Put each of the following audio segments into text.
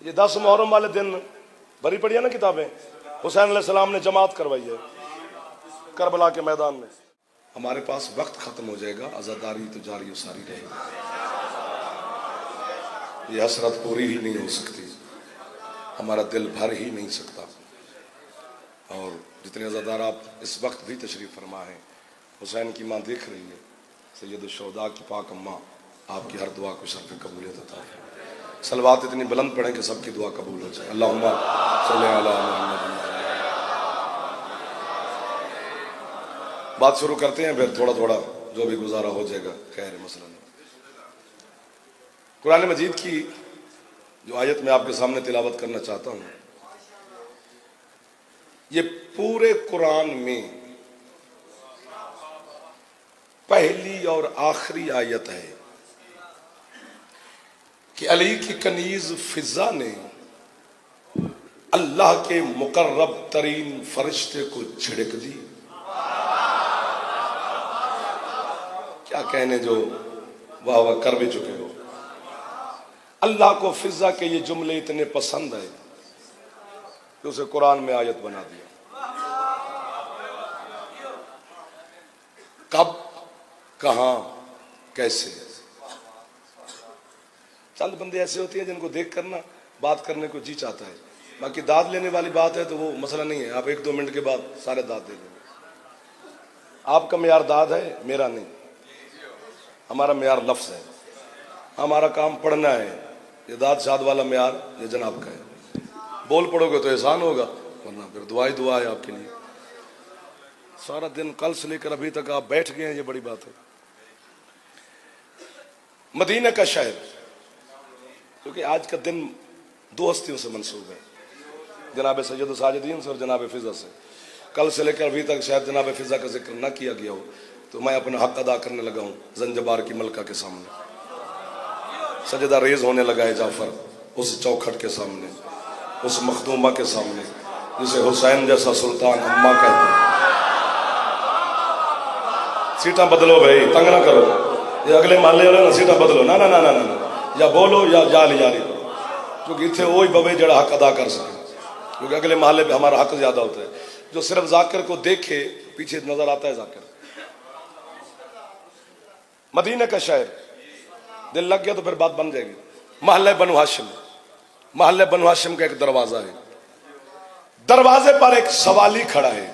ये 10 मुहर्रम वाले दिन भरी पड़ी है ना किताबें, हुसैन अलैहिस्सलाम ने जमात करवाई है करबला के मैदान में। हमारे पास वक्त खत्म हो जाएगा, आज़ादारी तो जारी सारी रहेगी। ये हसरत पूरी ही नहीं हो सकती, हमारा दिल भर ही नहीं सकता। और जितने आज़ादार आप इस वक्त भी तशरीफ़ फरमा है, हुसैन की माँ देख रही है, सैयद शुहदा की पाक अम्मा, आपकी हर दुआ को सर पे कबूलियत अता फरमाए। सलवात इतनी बुलंद पढ़ें कि सबकी दुआ कबूल हो जाए। अल्लाहुम्मा सल्ली अला मुहम्मद। बात शुरू करते हैं, फिर थोड़ा थोड़ा जो भी गुजारा हो जाएगा खैर मसला नहीं। कुरान मजीद की जो आयत मैं आपके सामने तिलावत करना चाहता हूँ, ये पूरे कुरान में पहली और आखिरी आयत है कि अली की कनीज फिजा ने अल्लाह के मुकर्रब तरीन फरिश्ते को झिड़क दी। क्या कहने जो वाह वाह कर भी चुके हो। अल्लाह को फिजा के ये जुमले इतने पसंद है कि उसे कुरान में आयत बना दिया। कब, कहां, कैसे। चंद बंदे ऐसे होते हैं जिनको देख कर ना बात करने को जी चाहता है, बाकी दाद लेने वाली बात है तो वो मसला नहीं है। आप 1-2 मिनट के बाद सारे दाद दे देंगे। आपका मेयार दाद है, मेरा नहीं। हमारा मेयार लफ्ज है, हमारा काम पढ़ना है। ये दाद शाद वाला मेयार ये जनाब का है। बोल पढ़ोगे तो एहसान होगा, वरना फिर दुआ ही दुआ है आपके लिए। सारा दिन कल से लेकर अभी तक आप बैठ गए हैं, ये बड़ी बात है। मदीना का शहर, क्योंकि आज का दिन 2 हस्तियों से मंसूब है, जनाब सैयद साजिदीन से और जनाब फिजा से। कल से लेकर अभी तक शायद जनाब फिजा का जिक्र ना किया गया हो, तो मैं अपना हक अदा करने लगा हूँ जंजबार की मलका के सामने। सजदा रेज होने लगा है जाफर उस चौखट के सामने, उस मखदूमा के सामने जिसे हुसैन जैसा सुल्तान अम्मा कहते हैं। सीटा बदलो भाई, तंग ना करो। ये अगले माले वाले ना सीटा बदलो, ना ना ना ना ना, या बोलो या जाली जारी करो, क्योंकि इतने वो ही बवे जड़ा हक अदा कर सके। क्योंकि अगले महल्ले पे हमारा हक ज्यादा होता है। जो सिर्फ जाकिर को देखे पीछे नजर आता है जाकिर। मदीना का शहर, दिल लग गया तो फिर बात बन जाएगी। महल्ले बनु हाशिम, महल्ले बनु हाशिम का एक दरवाजा है। दरवाजे पर एक सवाली खड़ा है।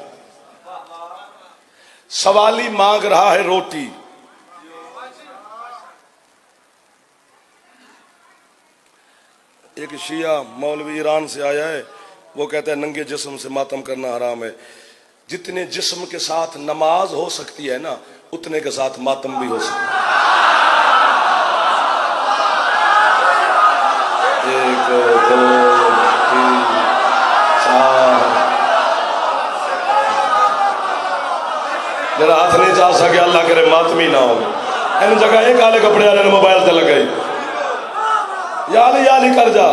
सवाली मांग रहा है रोटी। एक शिया मौलवी ईरान से आया है, वो कहता है नंगे जिस्म से मातम करना हराम है। जितने जिस्म के साथ नमाज हो सकती है ना, उतने के साथ मातम भी हो सकता है। 1 2 3 4 जरा हाथ नहीं जा सके, अल्लाह करे मातमी ना हो। इन जगह एक काले कपड़े वाले ने मोबाइल से लगाई, याली याली कर जा,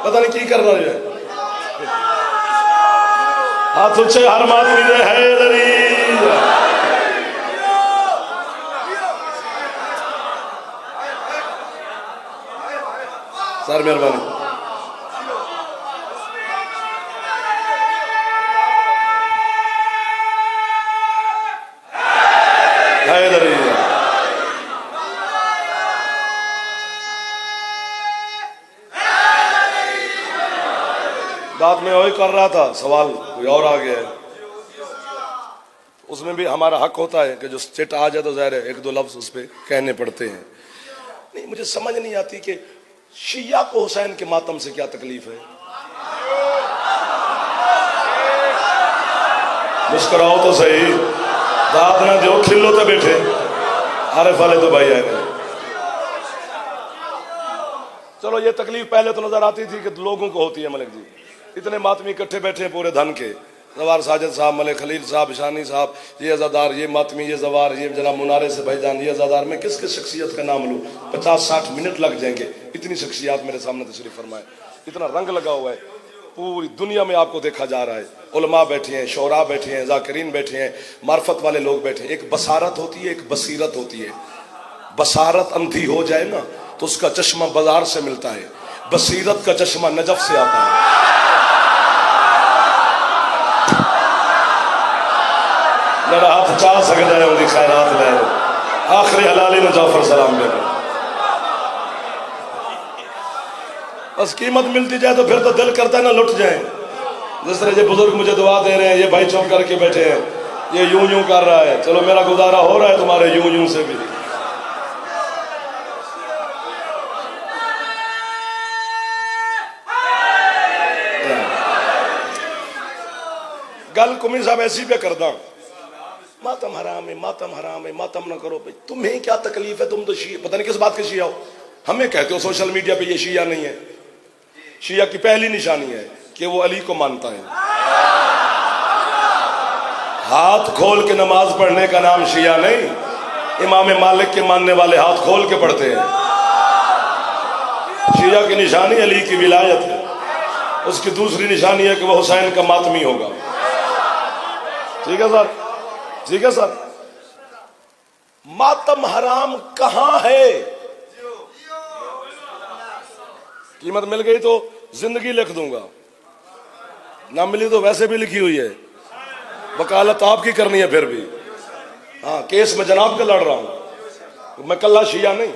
पता नहीं की कर रहा है। हाथ ऊंचे, हर मातमी ने हैदरी। सर मेहरबानी। बात में वही कर रहा था, सवाल कोई और आ गया है। उसमें भी हमारा हक होता है कि जो चिट आ जाए तो ज़ाहिर है 1-2 लफ्ज उस पर कहने पड़ते हैं। नहीं, मुझे समझ नहीं आती कि शिया को हुसैन के मातम से क्या तकलीफ है। मुस्कुराओ तो सही, दाद ना दो, खिलो तो बैठे। आरिफ वाले तो भाई आए। चलो ये तकलीफ पहले तो नजर आती थी कि लोगों को होती है। मलिक जी इतने मातमी इकट्ठे बैठे हैं पूरे धन के, जवार साजिद साहब, मलिक खलील साहब, शानी साहब, ये अजादार, ये मातमी, ये जवार, ये जनाब मुनारे से भाईजान, ये अजादार। मैं किस किस शख्सियत का नाम लूँ, 50-60 मिनट लग जाएंगे। इतनी शख्सियत मेरे सामने तशरीफ फरमाए, इतना रंग लगा हुआ है। पूरी दुनिया में आपको देखा जा रहा है। उलमा बैठे हैं, शोरा बैठे हैं, जाकिरीन बैठे हैं, मार्फत वाले लोग बैठे हैं। एक बसारत होती है, एक बसीरत होती है। बसारत अंधी हो जाए ना तो उसका चश्मा बाजार से मिलता है, बसीरत का चश्मा नजफ से आता है। जरा हाथ चाह सकता है उनकी खैरात ले आखिरी हलाली में जाफर सलाम में बस कीमत मिलती जाए तो फिर तो दिल करता है ना लुट जाए। जिस तरह ये बुजुर्ग मुझे दुआ दे रहे हैं, ये भाई चुप करके बैठे हैं, ये यूं यूं कर रहा है, चलो मेरा गुजारा हो रहा है तुम्हारे यूं यूं से भी। गल कुमी साहब ऐसी पे करदा मातम हराम है, मातम हराम है, मातम ना करो भाई। तुम्हें क्या तकलीफ है? तुम तो शिया, पता नहीं किस बात के शिया हो। हमें कहते हो सोशल मीडिया पे ये शिया नहीं है। शिया की पहली निशानी है कि वो अली को मानता है। हाथ खोल के नमाज पढ़ने का नाम शिया नहीं। इमाम मालिक के मानने वाले हाथ खोल के पढ़ते हैं। शिया की निशानी अली की विलायत है। उसकी दूसरी निशानी है कि वह हुसैन का मातमी होगा। ठीक है सर, ठीक है सर। मातम हराम कहां है? कीमत मिल गई तो जिंदगी लिख दूंगा, ना मिली तो वैसे भी लिखी हुई है। वकालत आपकी करनी है फिर भी। हाँ, केस में जनाब का लड़ रहा हूं मैं, कल्ला शिया नहीं।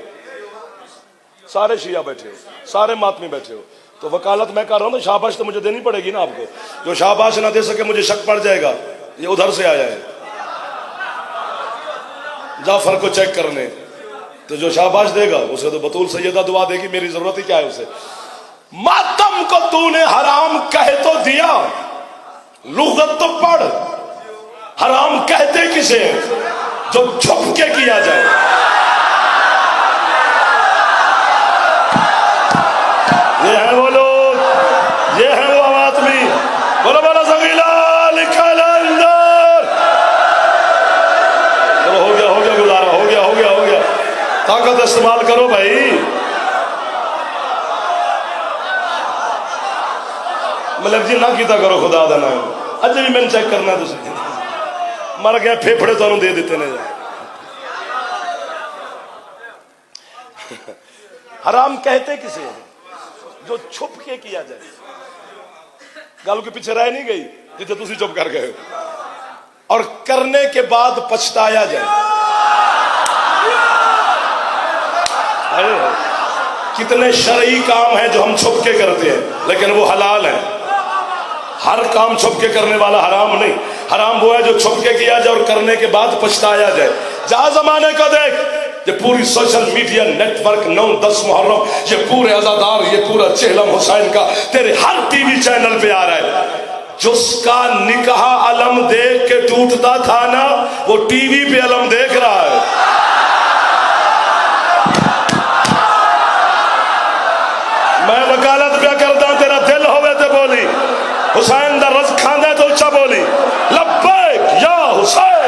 सारे शिया बैठे हो, सारे मातमी बैठे हो, तो वकालत मैं कर रहा हूं तो शाबाश तो मुझे देनी पड़ेगी ना आपको। जो शाबाश ना दे सके मुझे शक पड़ जाएगा ये उधर से आया है जाफर को चेक करने। तो जो शाबाश देगा उसे तो बतूल सैयदा दुआ देगी, मेरी जरूरत ही क्या है उसे। मातम को तूने हराम कह तो दिया, लुगत तो पढ़। हराम कहते किसे जो छुप के किया जाए। ये है वो लोग, ये है वो आदमी। बोलो बोलो सगीला लिखा अंदर। चलो हो गया, हो गया गुजारा, हो गया, हो गया, हो गया। ताकत इस्तेमाल करो भाई। मतलब जी ना किया करो खुदा दा नाम। अज भी मैंने चेक करना तुझे मर गया फेफड़े तो दे देते ने। हराम कहते किसे जो छुप के किया जाए। गल के पीछे रह नहीं गई जिसे तुम चुप कर गए और करने के बाद पछताया जाए। कितने शरई काम हैं जो हम छुप के करते हैं लेकिन वो हलाल है। हर काम छुप के करने वाला हराम नहीं। हराम वो है जो छुप के किया जाए और करने के बाद पछताया जाए। जहां जमाने को देख, ये पूरी सोशल मीडिया नेटवर्क 9-10 मुहर्रम, ये पूरे अज़ादार, ये पूरा चेहलम हुसैन का तेरे हर टीवी चैनल पे आ रहा है। जिसका निकाह अलम देख के टूटता था ना, वो टीवी पे अलम देख रहा है। मैं वकालत क्या करता, तेरा दिल होवे तो बोली हुसैन दा रज़ खांदा तो उच्चा बोली लब्बैक या हुसैन,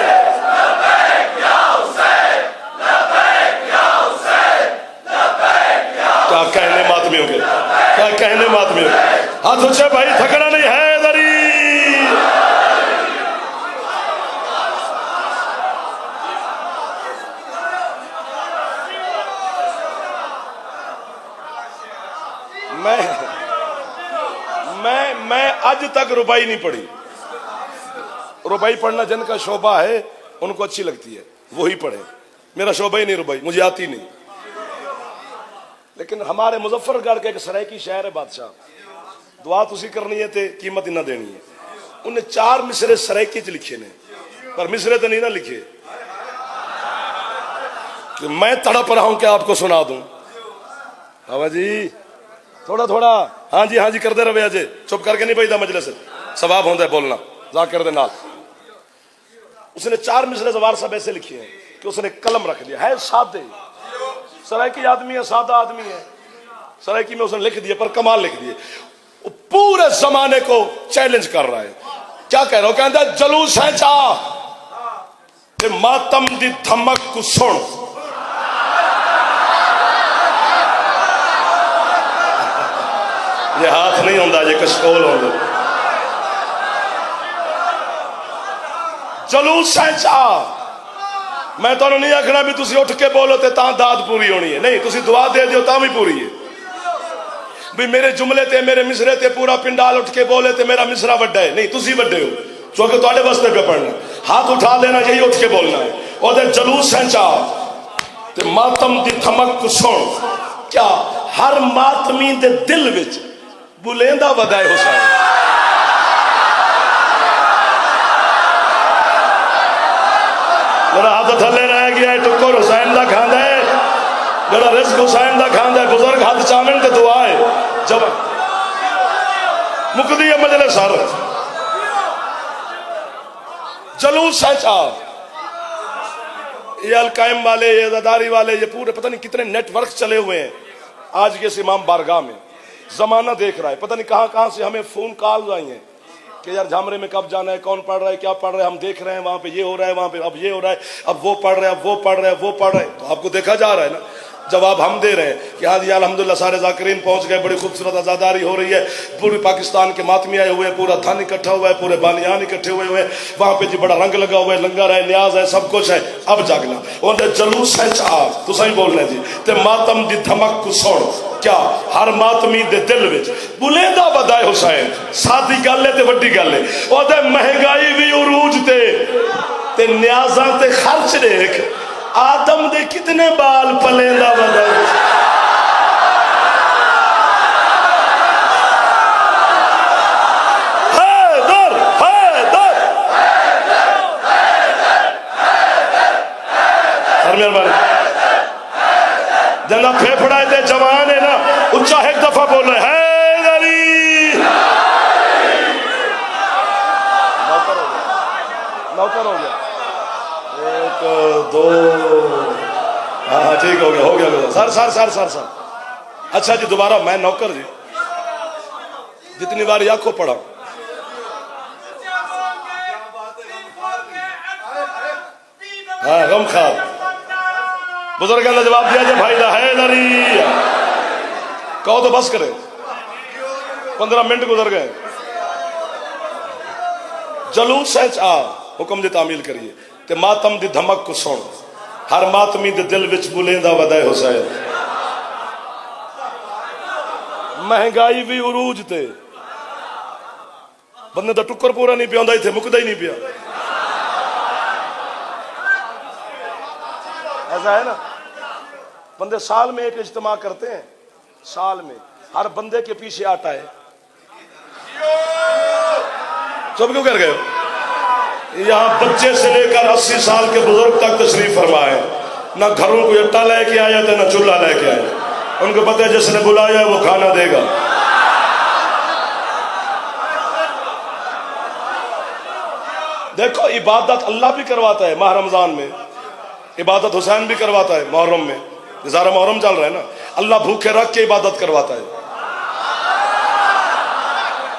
लब्बैक या हुसैन, लब्बैक या हुसैन, लब्बैक या। क्या कहने मातमियों के, क्या कहने मातमियों के। हाथ ऊंचे भाई, थकना नहीं है दरी। मैं आज तक रुबाई नहीं पढ़ी। रुबाई पढ़ना जिनका शोभा है उनको अच्छी लगती है, वही पढ़े। मेरा शोभा ही नहीं रुबाई, मुझे आती नहीं। लेकिन हमारे मुजफ्फरगढ़ के एक सरायकी शहर है बादशाह, दुआ तुसी करनी है ते कीमत ही ना देनी है। उन्हें 4 मिसरे सरायकी च लिखे ने, पर मिसरे तो नहीं ना लिखे कि मैं तड़प रहा हूं कि आपको सुना दूं। हवा जी थोड़ा थोड़ा हाँ जी करते रहे अजे, चुप करके नहीं पैदा मजलिस सवाब होता है बोलना जाकर दे नाल। उसने 4 मिसरे जवार साहब ऐसे लिखे हैं कि उसने कलम रख दिया है। सादे सरायकी आदमी है, सादा आदमी है, सरायकी में उसने लिख दिया, पर कमाल लिख दिए। वो पूरे जमाने को चैलेंज कर रहा है। क्या कह रहा हो? कहता जलूस है चाह मातम दी धमक को सुन। ये हाथ नहीं होता, ये कशकोल होंगे। जलूस है चाह। मैं तो नहीं आखना भी तुसी उठ के बोलो ते तां दाद पूरी होनी है, नहीं, तुसी दुआ दे दियो तां भी पूरी है। भी मेरे जुमले ते मेरे मिसरे ते पूरा पिंडाल उठ के बोले ते मेरा मिसरा वड्डा है। नहीं, तुसी वड्डे हो क्योंकि तुहाडे वास्ते पे पढ़ना। हाथ उठा लेना, यही उठ के बोलना है। और जलूस है चा ते मातम दी थमक सुन, क्या हर मातमी दे दिल विच बुलेंदा वदाए हुसैन। जरा हाथ थले रह गया टुकर हुसैन दा खांदा है, जरा रिस्क हुसैन दा खांदा है। बुजुर्ग हाथ चावन ते दुआ है। जब मुकदी है मजलिस सर जलूस है चा, ये अलकायम वाले, ये अज़ादारी वाले, ये पूरे पता नहीं कितने नेटवर्क चले हुए हैं आज के इस इमाम बारगाह में। जमाना देख रहा है, पता नहीं कहां कहां से हमें फोन कॉल आई हैं कि यार झामरे में कब जाना है, कौन पढ़ रहा है, क्या पढ़ रहा है। हम देख रहे हैं वहां पे ये हो रहा है, वहां पे अब ये हो रहा है, अब वो पढ़ रहे हैं, अब वो पढ़ रहे हैं, वो पढ़ रहे हैं। तो आपको देखा जा रहा है ना, जवाब हम दे रहे हैं कि हाँ जी अल्हम्दुलिल्लाह सारे जाकिरीन पहुंच गए, बड़ी खूबसूरत आज़ादारी हो रही है। पूरे पाकिस्तान के मातमी आए हुए हैं, पूरा धन इकट्ठा हुआ है, पूरे बानियान इकट्ठे हुए हैं वहां पे जी, बड़ा रंग लगा हुआ है, लंगर है, न्याज है, सब कुछ है। अब जागना उन्हें जलूस है चाह तो सही बोलना जी ते मातम दी धमक को सुन, क्या हर मातमी दे दिल विच बुलेंदा वदाए हुसैन। सादी गल है ते वड्डी गल है। ओदे महंगाई भी उरूज ते न्याज़ां ते खर्च देख आदम दे कितने बाल पलेंदा वदाए। मेहरबानी जना फेफड़ा दे जवान है ना, उच्चा एक दफा बोल रहे हैदरी। नौकर हो गया, एक दो, हाँ ठीक हो गया sir sir sir sir sir. अच्छा जी दोबारा मैं नौकर जी, जितनी बार याको पढ़ा हाँ गम खाब बुजुर्ग ने जवाब दिया जब भाई हैदरी कहो तो बस करे। 15 मिनट गुजर गए। जलूस है आ हुक्म दी तामील करिए ते मातम दी धमक को सुन, हर मातमी दे दिल विच बुलेंदा वदाए हुसैन। महंगाई भी उरूज ते बंदे दा टुकर पूरा नहीं पिया, इथे मुकदा ही नहीं पिया। ऐसा है ना, बंदे साल में एक इज्तिमा करते हैं, साल में हर बंदे के पीछे आटा है। चुप क्यों कर गए हो? यहाँ बच्चे से लेकर 80 साल के बुजुर्ग तक तशरीफ फरमाए, ना घरों को आटा लेके आए थे ना चूल्हा लेके आए। उनको पता है जिसने बुलाया है वो खाना देगा। देखो इबादत अल्लाह भी करवाता है माह रमजान में, इबादत हुसैन भी करवाता है मुहर्रम में। ज़ारा मुहर्रम चल रहा है ना, अल्लाह भूखे रख के इबादत करवाता है,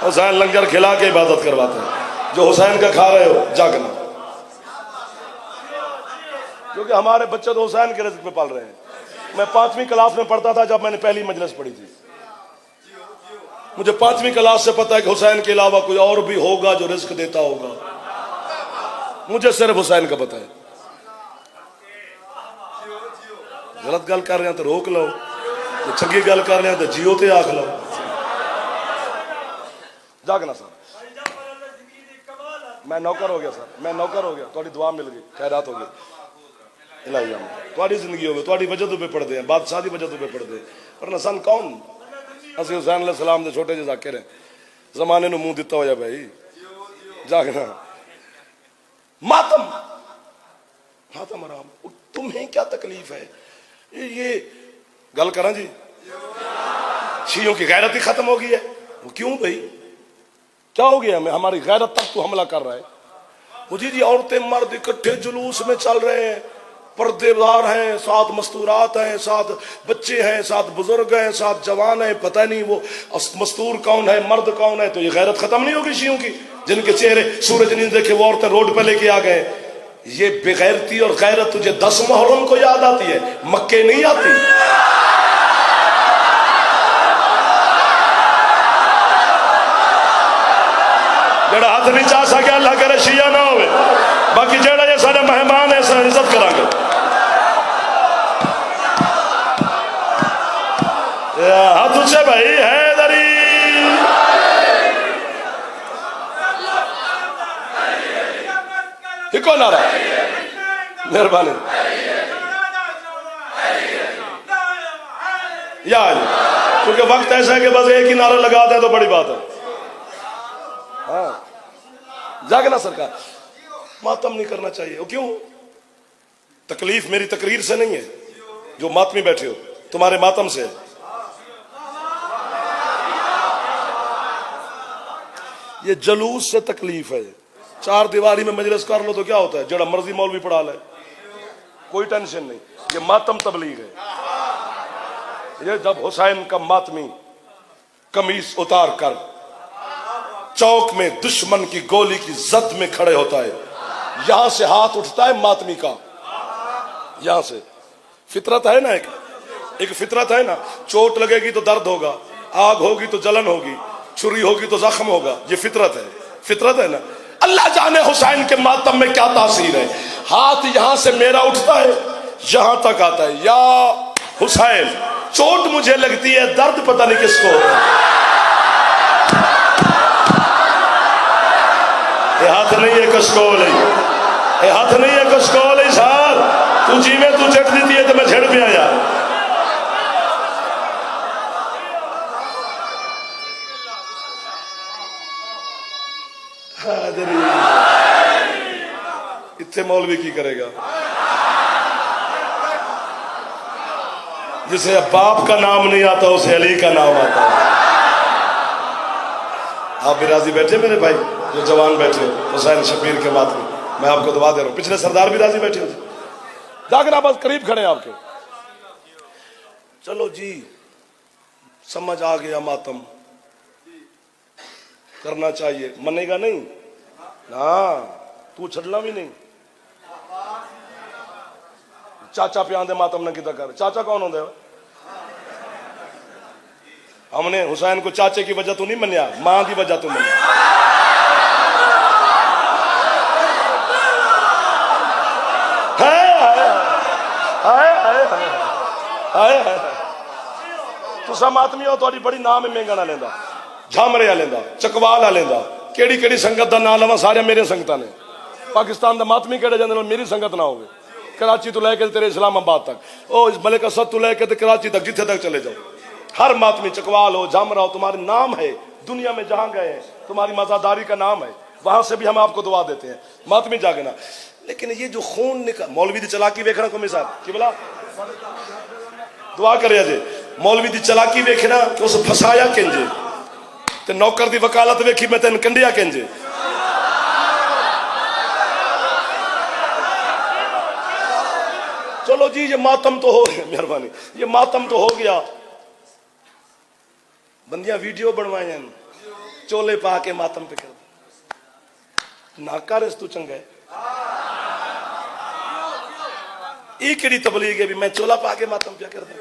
हुसैन लंगर खिला के इबादत करवाता है। जो हुसैन का खा रहे हो जागना, क्योंकि हमारे बच्चे तो हुसैन के रिज़्क़ पे पल रहे हैं। मैं 5वीं क्लास में पढ़ता था जब मैंने पहली मजलिस पढ़ी थी। मुझे 5वीं क्लास से पता है कि हुसैन के अलावा कोई और भी होगा जो रिज़्क़ देता होगा, मुझे सिर्फ हुसैन का पता है। गलत गल कर रहे हैं तो रोक लो, तो चंगी गल कर रहे हैं तो जियो ते आख लो। जागना सर, मैं नौकर हो गया सर, मैं नौकर हो गया, थोड़ी दुआ मिल गई, खैरात हो गई, इलाही थोड़ी जिंदगी हो गई, थोड़ी वजह पे पढ़ते हैं, बादशाह की वजह पे पढ़ते हैं। वरना सन कौन असि हुसैन अलैहि सलाम के छोटे जे जाकिर हैं, जमाने को मुंह दिता हो भाई। जागना मातम मातम आराम, तुम्हें क्या तकलीफ है? ये गल करा जी, शियों की गैरत ही खत्म हो गई है। वो क्यों भाई, क्या हो गया? हमें हमारी गैरत तक तो हमला कर रहा है। मुझे जी औरतें मर्द इकट्ठे जुलूस में चल रहे हैं, पर्देदार हैं, साथ मस्तूरात हैं, साथ बच्चे हैं, साथ बुजुर्ग हैं, साथ जवान हैं, पता नहीं वो मस्तूर कौन है, मर्द कौन है। तो ये गैरत खत्म नहीं होगी शियों की, जिनके चेहरे सूरज नहीं देखे वो औरतें रोड पे लेके आ गए। ये बेगैरती और गैरत तुझे 10 मुहर्रम को याद आती है, मक्के नहीं आती। जेड़ा हाथ नहीं चाह सके अल्लाह करे शिया ना हो, बाकी जेड़ा ये सारे मेहमान है सर इज्जत करांगे। हाथ उसे भाई है को नारा, मेहरबानी यार, क्योंकि वक्त ऐसा है कि बस एक ही नारा लगा दे तो बड़ी बात है। हाँ, जागना सरकार, मातम नहीं करना चाहिए। वो क्यों? तकलीफ मेरी तकरीर से नहीं है, जो मातमी बैठे हो तुम्हारे मातम से। ये जलूस से तकलीफ है। चार दीवारी में मजलिस कर लो तो क्या होता है, जड़ा मर्जी मौलवी पढ़ा ले, कोई टेंशन नहीं। ये मातम तबलीग है। ये जब हुसैन का मातमी कमीज उतार कर चौक में दुश्मन की गोली की जद में खड़े होता है, यहां से हाथ उठता है मातमी का, यहां से। फितरत है ना, एक फितरत है ना, चोट लगेगी तो दर्द होगा, आग होगी तो जलन होगी, छुरी होगी तो जख्म होगा, ये फितरत है, फितरत है ना। अल्लाह जाने हुसैन के मातम में क्या तासीर है। हाथ यहां से मेरा उठता है, यहां तक आता है, या हुसैन चोट मुझे लगती है, दर्द पता नहीं किसको होता है। ये हाथ नहीं है कशकोल, ये हाथ नहीं है कशकोल साहब, तू जी में तू झट देती है तो मैं झड़ पे आया। इतने मौलवी की करेगा, जिसे बाप का नाम नहीं आता उसे अली का नाम आता है। आप भी राजी बैठे मेरे भाई, जो जवान बैठे हुसैन शबीर के मातमी, मैं आपको दुआ दे रहा हूं। पिछले सरदार भी राजी बैठे होते, जागना बस करीब खड़े आपके। चलो जी, समझ आ गया, मातम करना चाहिए, मनेगा नहीं ना, तू छड़ना भी नहीं। चाचा पे आंदे मातम न किता कर, चाचा कौन होंगे? हमने हुसैन को चाचे की वजह तो नहीं मनिया, मां की वजह तो मनिया। तुसा मातमी हो, थोड़ी बड़ी नाम है मेंगा ना लेंदा, झामरे लेंदा, चकवाल लेंदा, केड़ी केड़ी संगत का नाम लवा, सारे मेरे संगतां ने। पाकिस्तान का मातमी केड़े जांदे, मेरी संगत ना होवे। कराची तो लेके तेरे इस्लामाबाद तक, ओ मलिक असद तो लेके कराची तक, जिथे तक चले जाओ, हर मातमी चकवाल हो, झामरा हो, तुम्हारे नाम है दुनिया में, जहां गए तुम्हारी मजादारी का नाम है, वहां से भी हम आपको दुआ देते हैं, मातमी जागना। लेकिन ये जो खून निकल, मौलवी दी चलाकी वेखना को मिसाल कि बोला दुआ करे अजे, मौलवी दी चलाकी वेखना कि उस फसाया किंजे, ते नौकर दी वकालत वेखी मैं तेन कंडिया किंजे। चलो जी, ये मातम तो हो गया, मेहरबानी, ये मातम तो हो गया। बंदियां वीडियो बनवाए चोले पा के मातम पे कर ना कर, तू चंगा है। ये केड़ी तबलीग है भी मैं चोला पा के मातम पे करता,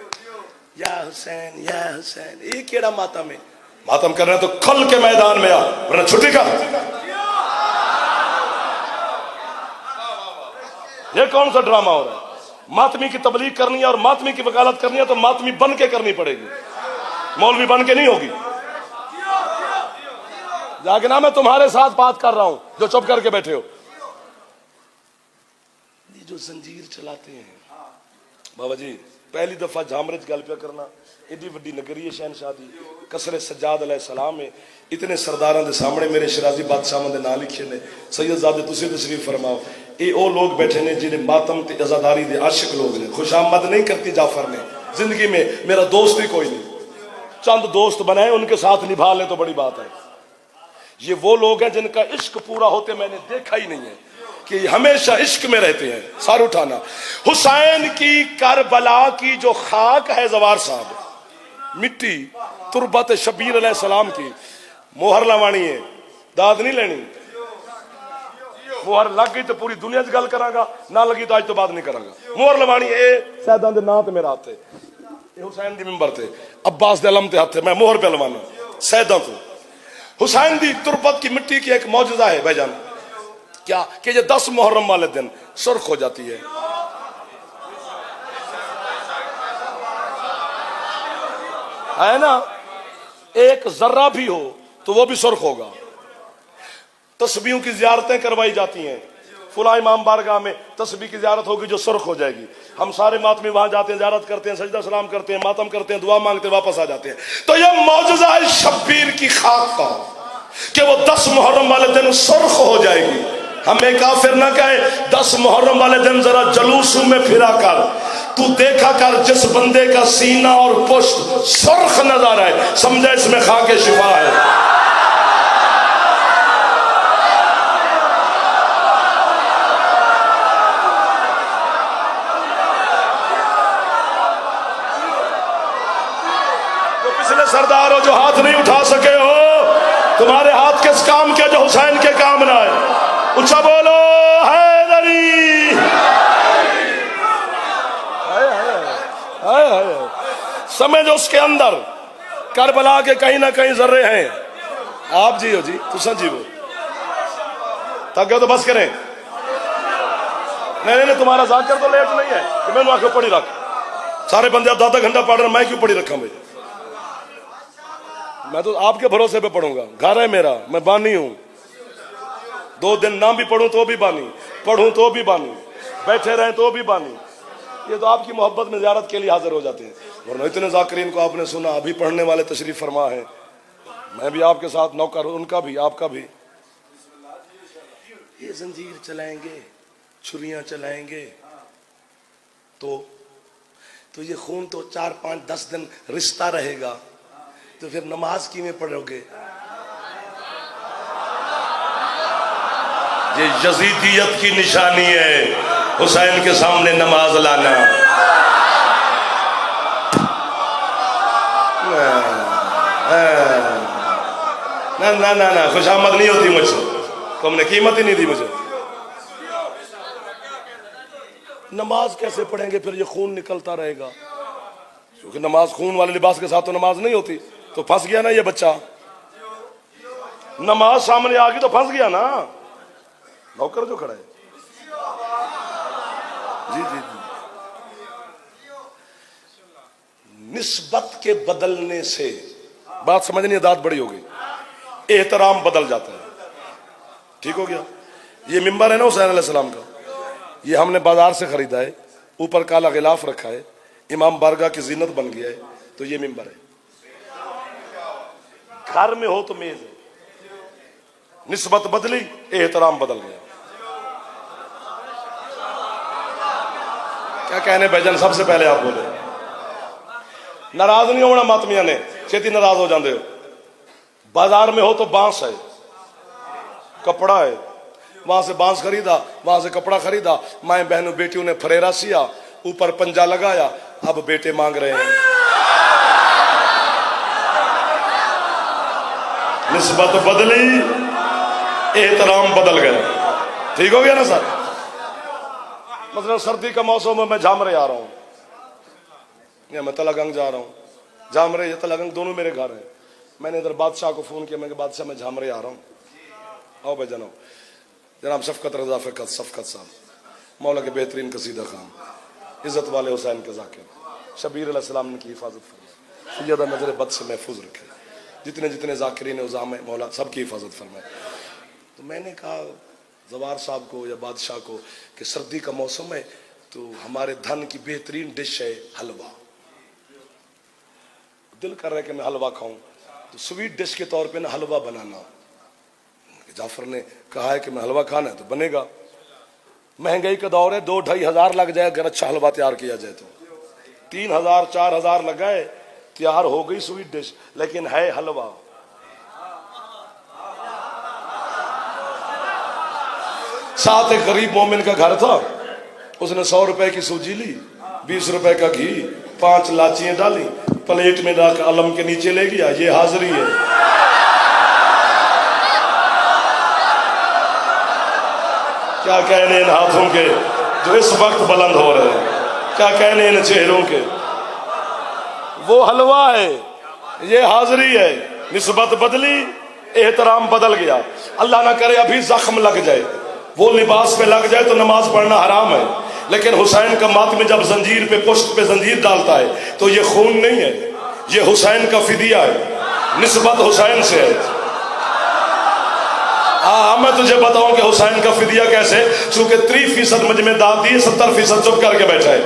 या हुसैन या हुसैन, ये केड़ा मातम है? मातम करना तो खुल के मैदान में आ, वरना छुट्टी का। ये कौन सा ड्रामा हो रहा है? मातमी की तबलीग करनी है और मातमी की वकालत करनी है तो मातमी बन के करनी पड़ेगी, मौलवी बन के नहीं होगी। जागना, मैं तुम्हारे साथ बात कर रहा हूं जो चुप करके बैठे हो। ये जो जंजीर चलाते हैं बाबा जी, पहली दफा झामरज गल पे करना, एडी वड्डी नगरी है शहनशाह दी, कसरे सज्जाद अलैहिस्सलाम है, इतने सरदारां दे सामने मेरे शराजी बादशाहां दे नाम लिखे ने, सैयदजादे तुसीं तशरीफ फरमाओ। ये ओ लोग बैठे ने जिन्हें मातम ते आजादारी दे आशिक लोग ने। खुशामद नहीं करती जाफर ने जिंदगी में, मेरा दोस्त ही कोई नहीं, चंद दोस्त बनाए उनके साथ निभा ले तो बड़ी बात है। ये वो लोग हैं जिनका इश्क पूरा होते मैंने देखा ही नहीं है, कि हमेशा इश्क में रहते हैं। सार उठाना, हुसैन की करबला की जो खाक है जवार साहब, मिट्टी तुरबत शबीर अलैहिस्सलाम की, मोहर लवानी है, दाद नहीं लेनी। मोहर लग गई तो पूरी दुनिया च गल करांगा, ना लगी तो आज तो बात नहीं करांगा। मोहर लवानी है, सैदां दे नां ते मेरा हाथ है, हुसैन दी मिंबर ते, अब्बास दे अलम ते हाथ है, मैं मोहर पे लवाना सैदां तो। हुसैन दी तुरबत की मिट्टी की एक मौजूदा है भाईजान, क्या कि ये 10 मुहर्रम वाले दिन सुर्ख हो जाती है ना, एक जर्रा भी हो तो वो भी सुर्ख होगा। तस्बीहों की जियारतें करवाई जाती हैं, फुला इमाम बारगाह में तस्बीह की ज़ियारत होगी जो सुर्ख हो जाएगी। हम सारे मातमी वहां जाते हैं, ज़ियारत करते हैं, सजदा सलाम करते हैं, मातम करते हैं, दुआ मांगते हैं, वापस आ जाते हैं। तो यह मौजज़ा है शब्बीर की खाक का कि वो 10 मुहर्रम वाले दिन सुर्ख हो जाएगी। हमें काफिर ना कहे 10 मुहर्रम वाले दिन जरा जलूस में फिरा कर, तू देखा कर जिस बंदे का सीना और पुष्ट सुर्ख नजर आए, समझे इसमें खाके शिफा है। जो पिछले सरदार हो जो हाथ नहीं उठा सके हो, तुम्हारे हाथ किस काम के जो हुसैन के काम ना आए। ऊंचा बोलो हैदरी। समझो उसके अंदर करबला के कहीं ना कहीं जर्रे हैं। आप जियो जी, तुसा जीवो, तक तो बस करें। नहीं, तुम्हारा जाकर तो लेट नहीं है कि मैंने आके पढ़ी रख। सारे बंदे अब 10 घंटा पढ़ रहे, मैं क्यों पढ़ी रखा भाई? मैं तो आपके भरोसे पे पढ़ूंगा। घर है मेरा, मैं बानी हूं। 2 दिन ना भी पढ़ूं तो भी बानी, पढ़ूं तो भी बानी, बैठे रहें तो भी बानी। ये तो आपकी मोहब्बत में ज़ियारत के लिए हाजिर हो जाते हैं। वरना इतने ज़ाकिरीन को आपने सुना, अभी पढ़ने वाले तशरीफ फरमा है। मैं भी आपके साथ नौकर, उनका भी आपका भी। ये जंजीर चलाएंगे, छुरियां चलाएंगे, तो ये खून तो 4, 5, 10 दिन रिश्ता रहेगा। तो फिर नमाज किमें पढ़ोगे? ये यजीदियत की निशानी है, हुसैन के सामने नमाज लाना। ना ना ना ना, खुशामद नहीं होती मुझसे, तुमने कीमत ही नहीं दी मुझे। नमाज कैसे पढ़ेंगे फिर? ये खून निकलता रहेगा, क्योंकि नमाज खून वाले लिबास के साथ तो नमाज नहीं होती। तो फंस गया ना ये बच्चा, नमाज सामने आ गई तो फंस गया ना। नौकर जो खड़ा है, जी जी जी। निस्बत के बदलने से बात समझनी, दाद बड़ी हो गई, एहतराम बदल जाता है। ठीक हो गया? ये मिंबर है ना हुसैन अलैहिस्सलाम का, ये हमने बाजार से खरीदा है, ऊपर काला गिलाफ रखा है, इमाम बारगाह की जीनत बन गया है। तो ये मिंबर है। घर में हो तो मेज है, निस्बत बदली, एहतराम बदल गया। क्या कहने भाईजान? सबसे पहले आप बोले, नाराज नहीं होना मातमिया ने, छेती नाराज हो जाते हो। बाजार में हो तो बांस है, कपड़ा है, वहां से बांस खरीदा, वहां से कपड़ा खरीदा, माए बहनों बेटियों ने फरेरा सिया, ऊपर पंजा लगाया, अब बेटे मांग रहे हैं। निस्बत बदली, एहतराम बदल गया। ठीक हो गया ना सर? मतलब सर्दी का मौसम में मैं झामरे आ रहा हूं या मैं तलागंग जा रहा हूं। झामरे या तलागंग दोनों मेरे घर हैं। मैंने इधर बादशाह को फोन किया, मैं बादशाह मैं झामरे आ रहा हूं, आओ भाई जनाब। जनाब शफकत रजा फ़कत सफकत साहब, मौला के बेहतरीन कसीदा खान, इज़्ज़त वाले हुसैन के ज़ाकिर, शबीर अलैहिस्सलाम की हिफाजत फरमाए, सैयदा नजर बद से महफूज रखे, जितने जितने ज़ाकिरीन उज़ाम है मौला सबकी हिफाजत फरमाए। तो मैंने कहा जवार साहब को या बादशाह को कि सर्दी का मौसम है तो हमारे धन की बेहतरीन डिश है हलवा। दिल कर रहा है कि मैं हलवा खाऊं, तो स्वीट डिश के तौर पे ना हलवा बनाना। जाफर ने कहा है कि मैं हलवा खाना है तो बनेगा। महंगाई का दौर है, 2-2.5 हजार लग जाए अगर अच्छा हलवा तैयार किया जाए तो। 3,000-4,000 लगाए, तैयार हो गई स्वीट डिश, लेकिन है हलवा। साथ एक गरीब मोमिन का घर था, उसने 100 रुपए की सूजी ली, 20 रुपए का घी, 5 लाचियां डाली, प्लेट में डाल अलम के नीचे ले गया। ये हाजिरी है। क्या कहने इन हाथों के जो इस वक्त बुलंद हो रहे हैं, क्या कहने इन चेहरों के। वो हलवा है, ये हाजिरी है। निस्बत बदली, एहतराम बदल गया। अल्लाह ना करे अभी जख्म लग जाए, वो लिबास पे लग जाए तो नमाज पढ़ना हराम है। लेकिन हुसैन का मातमी जब जंजीर पे पुश्त पे जंजीर डालता है तो ये खून नहीं है, ये हुसैन का फिदिया है, निस्बत हुसैन से है। मैं तुझे बताऊं कि हुसैन का फिदिया कैसे, चूंकि 3% मुझ में दाद दी, 70% चुप करके बैठा है।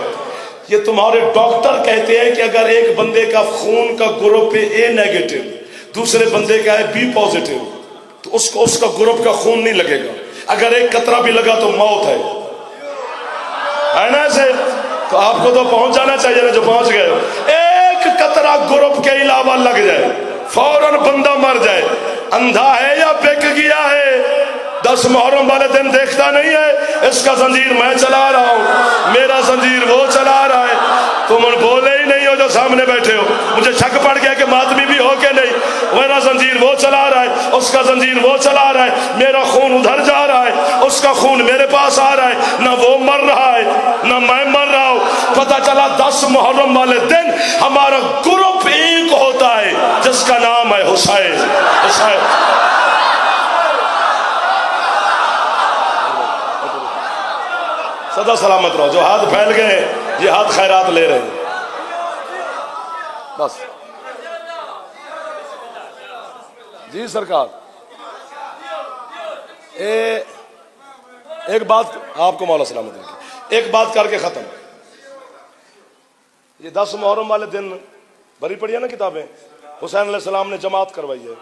ये तुम्हारे डॉक्टर कहते हैं कि अगर एक बंदे का खून का ग्रुप है ए नेगेटिव, दूसरे बंदे का है बी पॉजिटिव, तो उसको उसका ग्रुप का खून नहीं लगेगा। अगर एक कतरा भी लगा तो मौत है ना ऐसे? तो आपको तो पहुंच जाना चाहिए ना, जो पहुंच गए। एक कतरा ग्रुप के अलावा लग जाए फौरन बंदा मर जाए। अंधा है या बेक गया है? 10 मुहर्रम वाले दिन देखता नहीं है, इसका जंजीर मैं चला रहा हूं, मेरा जंजीर वो चला रहा है। तुम बोले ही नहीं हो जो सामने बैठे हो। मुझे शक पड़ गया कि मातमी भी हो के नहीं। मेरा जंजीर वो चला रहा है, उसका जंजीर वो चला रहा है, मेरा खून उधर जा रहा है, उसका खून मेरे पास आ रहा है। ना वो मर रहा है ना मैं मर रहा हूं। पता चला 10 मुहर्रम वाले दिन हमारा ग्रुप एक होता है जिसका नाम है हुसैन। हुसैन सदा सलामत रहो। जो हाथ फैल गए ये हाथ खैरात ले रहे हैं। बस जी सरकार। एक बात आपको मौला सलामत रखे, एक बात करके खत्म। ये 10 मुहर्रम वाले दिन भरी पड़ी है ना किताबें, हुसैन अलैहिस्सलाम ने जमात करवाई है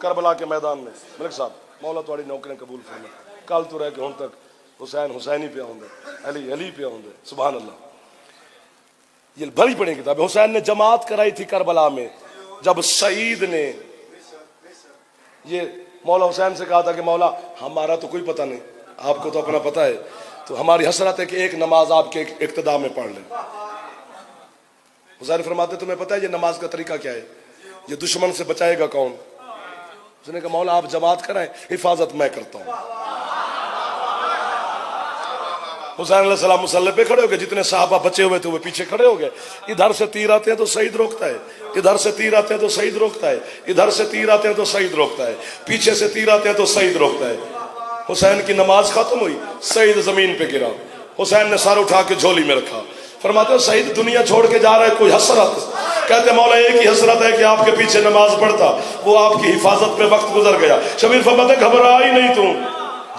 करबला के मैदान में। मलिक साहब मौला थोड़ी नौकरी कबूल फरमा, कल तो रह के हूं तक हुसैन हुसैनी पे होंगे, अली अली पे होंगे। सुभान अल्लाह। ये भरी पड़ी किताब। हुसैन ने जमात कराई थी करबला में, जब शहीद ने ये मौला हुसैन से कहा था कि मौला हमारा तो कोई पता नहीं, आपको तो अपना पता है, तो हमारी हसरत है कि एक नमाज आपके इक्तदा में पढ़ लें। हुसैन फरमाते तुम्हें पता है ये नमाज का तरीका क्या है, ये दुश्मन से बचाएगा कौन? उसने कहा मौला आप जमात कराएं, हिफाजत मैं करता हूं। हुसैन अलैहिस्सलाम मुसल्ले पे खड़े हो गए, जितने साहबा बचे हुए थे वो पीछे खड़े हो गए। इधर से तीर आते हैं तो शहीद रोकता है, इधर से तीर आते हैं तो शहीद रोकता है, इधर से तीर आते हैं तो शहीद रोकता है, पीछे से तीर आते हैं तो शहीद रोकता है। हुसैन की नमाज खत्म हुई, शहीद जमीन पे गिरा। हुसैन ने सर उठा के झोली में रखा। फरमाते शहीद दुनिया छोड़ के जा रहा है, कोई हसरत? कहते मौला एक ही हसरत है कि आपके पीछे नमाज पढ़ता, वो आपकी हिफाजत में वक्त गुजर गया। शबीर फरमाते घबरा ही नहीं तू,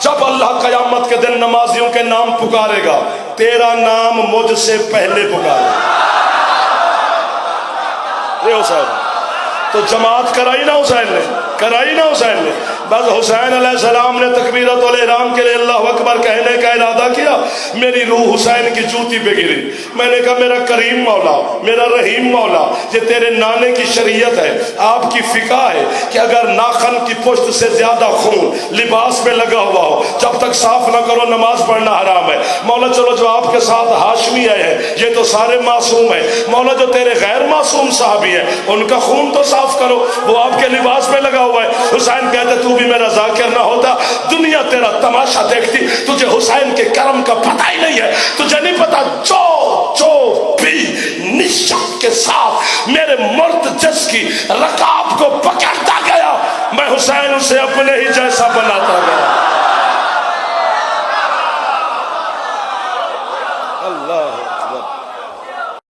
जब अल्लाह कयामत के दिन नमाजियों के नाम पुकारेगा, तेरा नाम मुझसे पहले पुकारेगा। ये हुसैन तो जमात कराई ना हुसैन ने, कराई ना हुसैन ने। बस हुसैन अलैहिस्सलाम ने तकबीरतुल इहराम के लिए अल्लाहु अकबर कहने का इरादा किया, मेरी रूह हुसैन की जूती पे गिरी। मैंने कहा मेरा करीम मौला, मेरा रहीम मौला, ये तेरे नाने की शरीयत है, आपकी फिका है कि अगर नाखन की पुश्त से ज्यादा खून लिबास में लगा हुआ हो, जब तक साफ ना करो नमाज पढ़ना हराम है। मौला चलो जो आपके साथ हाशमी आए हैं ये तो सारे मासूम है, मौला जो तेरे गैर मासूम साहबी है उनका खून तो साफ करो, वो आपके लिबास में लगा हुआ है। हुसैन कहते तू भी मेरा जाकिर ना होता, दुनिया तेरा तमाशा देखती, तुझे हुसैन के करम का पता ही नहीं है, तुझे नहीं पता जो जो भी निशान के साथ मेरे मुर्द जिसकी रकाब को पकड़ता गया, मैं हुसैन उसे अपने ही जैसे